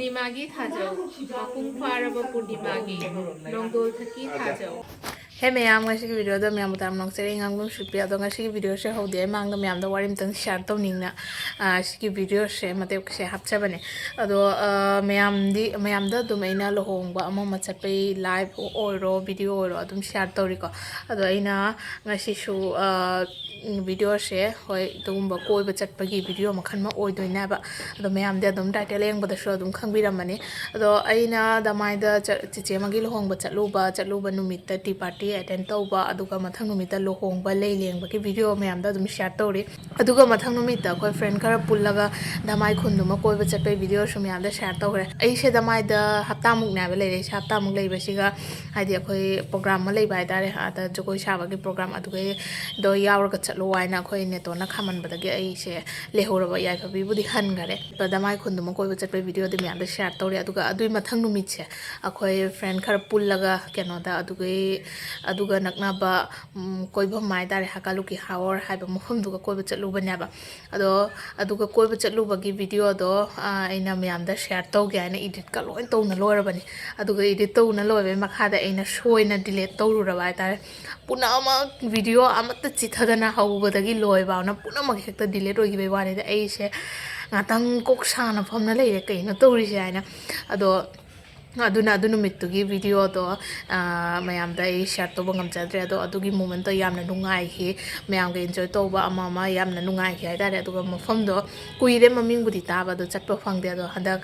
Purnimagi Thajau, Mapung Faraba Purnimagi, Nongdol Thaki Thajau. Hey ma'am, I see video the ma'am but I'm not saying I'm going to be a don't see video share how they mang the ma'am the Warrington Sharto Nina. See video share Mateo share have 7. Although ma'am the domaina lohong, but among Matsape live or video or Adum Shartorico. Although ina Nashishu video share, Hoi Dumba Koi but chat pagi video Makama or doing never. The ma'am the Dum Titling but the show Dum Kangvira money. Although Aina Dhamaida Chichemagil Hong but Chaluba Numit tea party attend tauba aduga mathang numita lohongba lei lengbaki video mayam da dum share tawri aduga mathang numita koi friend khara pullaga damai khunduma koiba chatpai video sum yam da share tawre ai se damai da hapta muk na le re hapta muk lei basiga haidi khoi program ma lei bai dare ata jokoi saba gi program aduga do yawra ka chatlo waina khoi ne to na khaman badagi ai se lehoraba yai phabi budi han gare to damai khunduma koiba chatpai video de yam da share tawre aduga adui mathang numit se akhoi friend khara pullaga keno da aduga naknaba koiba mai dare hakaluki hawar haiba mufum duga koiba chatluba neba aduga koiba chatluba gi video do aina myam da share tawge aina edit ka loin tawna loirabani aduga edit tawna loibe makhada aina shoina delete tawruraba aitare puna ama video amata chithadana hawbadagi loiba na puna ma hekta delete ogibe wani da aise ngatang koksana famna leire kaina tawrisi aina aduna numitugi video do mayam da share to bangam chadre do adugi moment to yamna nungai hi mayam ge enjoy to ba ama yamna nungai hi dare aduga mafam do kuire maming budi taba do chatpa phangde do hadak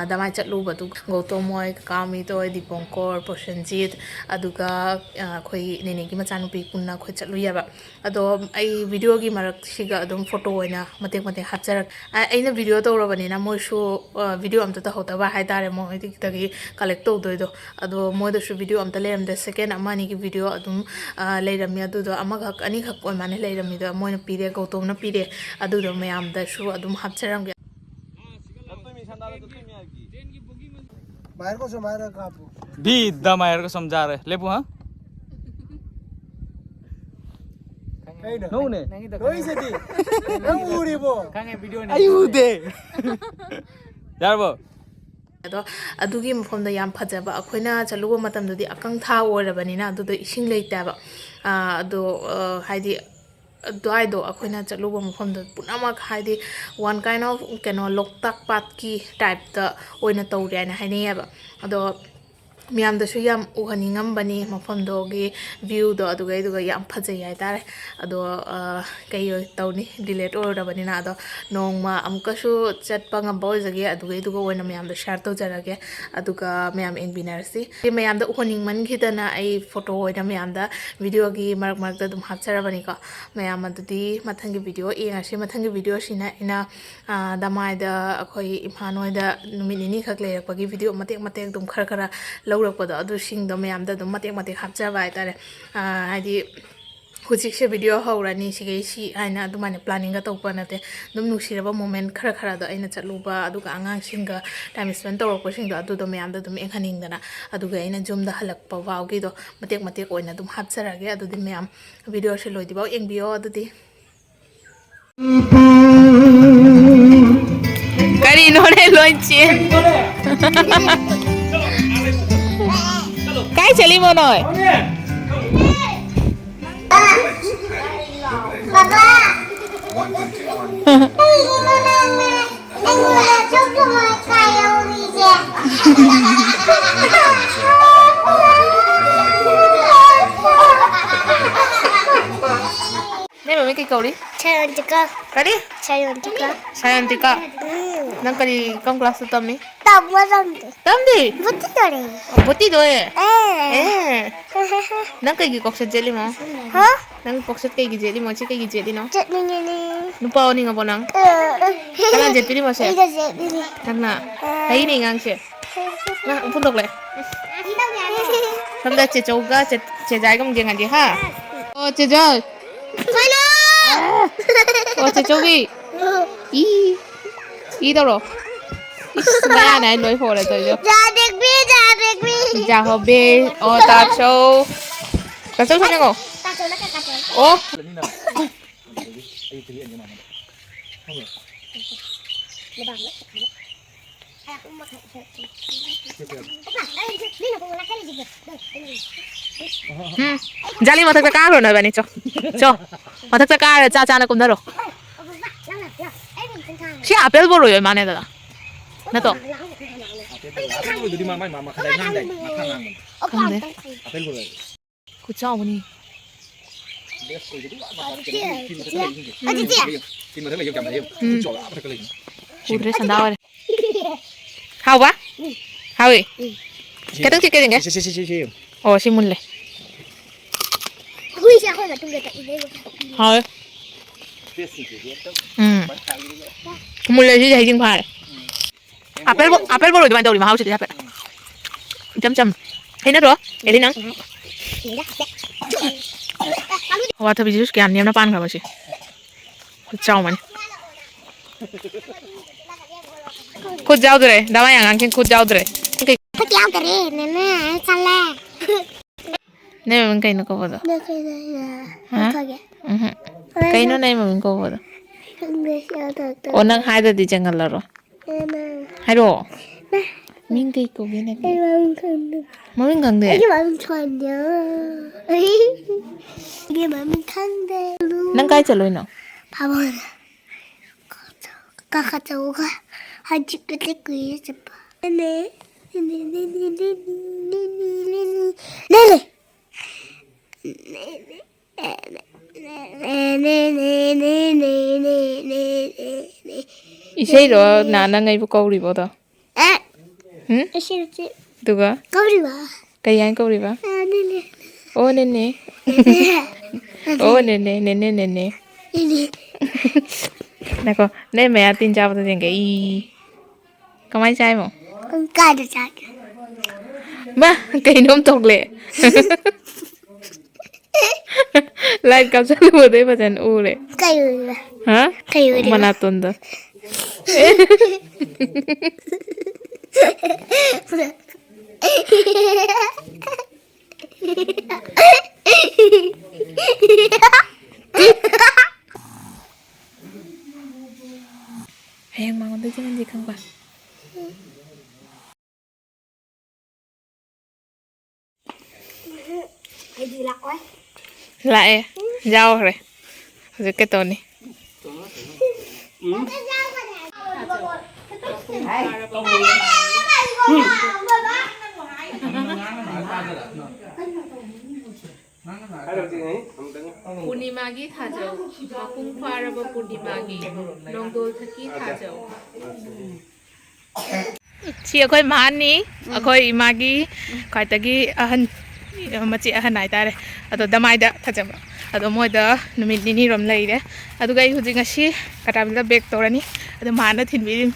damai chatlu ba du goto moi kami to diponkor prosenjit aduga khoi nene gi machan pi kunna khoi chatlu yaba ado ai video gi marak siga adum photo oina mate hapcharak aina video to robani na moi shu video amta ta hota ba hai dare moi tagi collect do ado moda shu video am talem the second amani ki video adum leiramya do amagak ani khak oi mane leirami do moina pire gautom na pire adu do mayam da shu adum hapcharam ge मायर को समायर कापू भी दमायर को समझा रहे लेपू हां no ने कोई से दी उड़ी बो खांगे वीडियो ने आयुदे यार बो adugi mafam da yam phajaba akhoina chaluba matam dudi akang tha orabani na adu do ising leitaba ado haidi doi do akhoina chaluba mafam da punama haidi one kind of keno loktak pat ki type da oina tawre na haineyaba ado miyam da su yam uhaningam bani mafam do gi view do aduga yam phajai ai tare ado kayo tawni delete order bani na ado nongma amka su chatpa ngam boy jage aduga oina miyam da share to jarage aduga miyam in binarsi miyam da uhaning man khidana ai photo oina miyam da video gi marak da dum hapchara bani ka miyam adudi mathangi video engasi mathangi video sina ina damai da akhoi imhanoi da numini khak lerakpagi video matek dum khara lawrakpado adu singdo mayam da dum matek hapchaba aitare haidi hujik se video hawrani sigei si aina dumane planning ga tawpa nate dum nusiraba moment khara do aina chatluba aduga angang singa time spend tawrokpa singdo adu do mayam da dum enghaning dana aduga aina zoom da halakpa wawgi do matek oina dum hapcharage adu di mayam video se loidi baw engbiyo adu di kari nore loinchen kai chali mo noi Papa ne mami kai kauri Sayantika kari sayantika nang kari kam class to tamni tamdi buti do nang kai gi kokse jeli mo nang kokse kai gi jeli mo chi kai gi jeli no nupa oni ngabo nang kana jeli mo se nang na hai ni ngang se na upun dok le samda che chouga che jai gam jeng adi ha o che jai o che chougi i đâu rồi Ismaya này nói phổ là tôi Dạ được bi dạ hồ bê ô ta châu sao nhá cô Ta chỗ nó cái ô 자리 맡아 까로 나 봐니 저 맡아 까를 짜짜나 꿈나로 시 앞에 보러 얼마나 되다 나도 Jadi mama kadang ngang deh, makan ngang. Apel boleh. 그쵸 어머니 Tim mà thấy mày vô cầm này cho apa cái này. 우드레 산다와 하우 봐 하우이 cái tức cái gì Xí. 어 신문래 Ui, sao không là trong đời tại đây 하우 문래 진짜 해진 팔 앞에 보러 이만 우리 하우 시대 앞에 점점 thấy nó rồi để đi nắng và thôi bây giờ cái anh em nó pan cả bác sĩ chào mình khốt giao rồi đào ai ăn khốt giao rồi Cái kéo cái này nè, sao la? nè mình cái nó có vào đó Được rồi là thôi kìa. cái nó này mà mình có vào đó Không biết sao thật. ôn năng hai giờ đi chẳng gần là rồi hai đồ mình cái cô bên này mà mình gần đấy Cái mà mình thuần nhớ. Cái mà mình thân đấy. năng cái chờ lôi nào 봐봐. 가가져가. 아직 그때 그게 잡아. 네네. 이제 너 나는 이거 거울이 보다 응? 싫지. 누가 거울이 봐. cái câu đi ba 네네. ô nè ô nè 네네. nè con đây mẹ tin chào tôi tiền cái có máy chai không Con cài được sao? ba cái nôm tục lệ lại cảm giác luôn đấy mà chân u lệ Cài rồi. hả Cài rồi. mà là tuần đó Hayang bangun tuh jangan jikang pak. Cái gì lạ quá. Lại rau rồi. Rồi cái tôn này. Purnimagi thajau, mapung paraba Purnimagi, nongdol thaki thajau. Chị akhoi mani, akhoi imagi, khai tagi ahan machi ahan ai tare. Ado Dhamaida thajaba. Ado moida numit nini rom lai de. Ado gai hujing asi katabila bag torani. Ado mana thinbirim.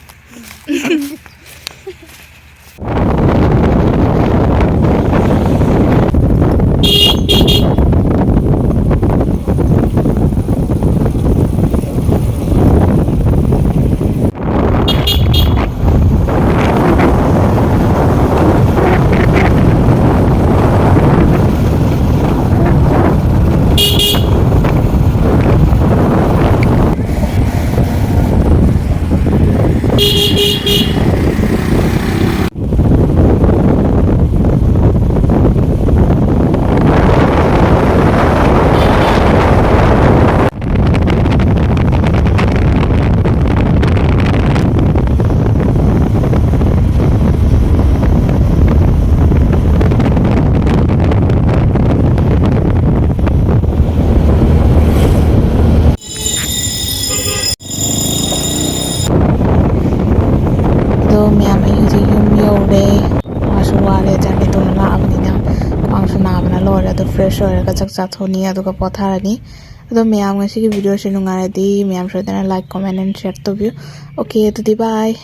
Fresh oil ka chak thoni aduga potharani ado meyam ngasi ki video se nungaradi meyam shodana like comment and share to view okay to bye